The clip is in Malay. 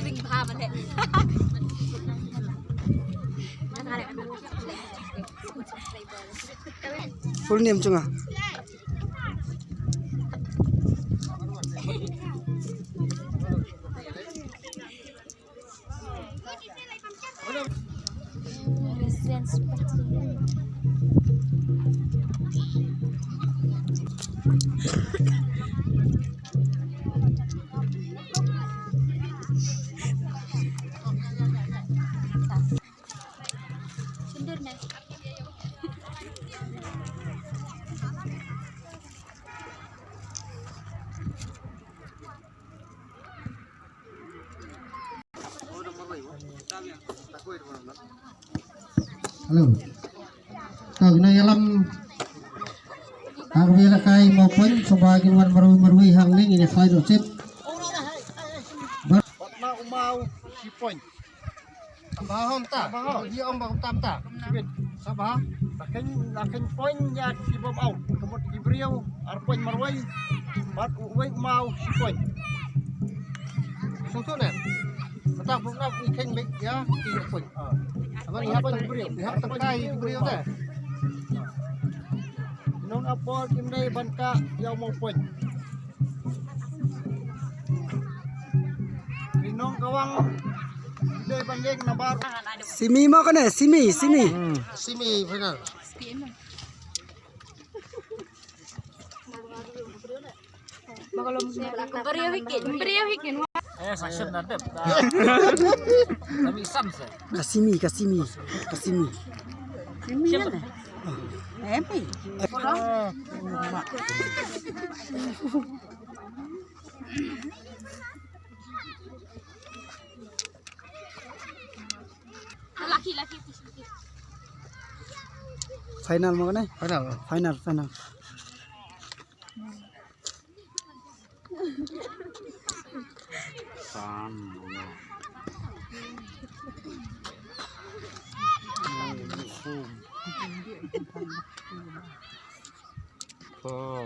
ลิงพามันเลย full name chunga halo kau na alam ang wala kay maupun sebagai wan marui hang ning ini flight ship ma umaw si point bahom ta dia om bahom tam ta sibit sabah lakin point ya si bob au kemut ibriu ar point marwai bat uwai umaw si point susun ya tak pernah ikan baik ya tiga point apa ni apa ibriu lihat tekai ibriu dah non apol kimdai banka yang mau point Pinong kawang day banding na bar simi mo ka na simi simi final beriau hikin Session ada. Kami samse. kasimi Siapa? laki-laki final mo ka na final final Oh.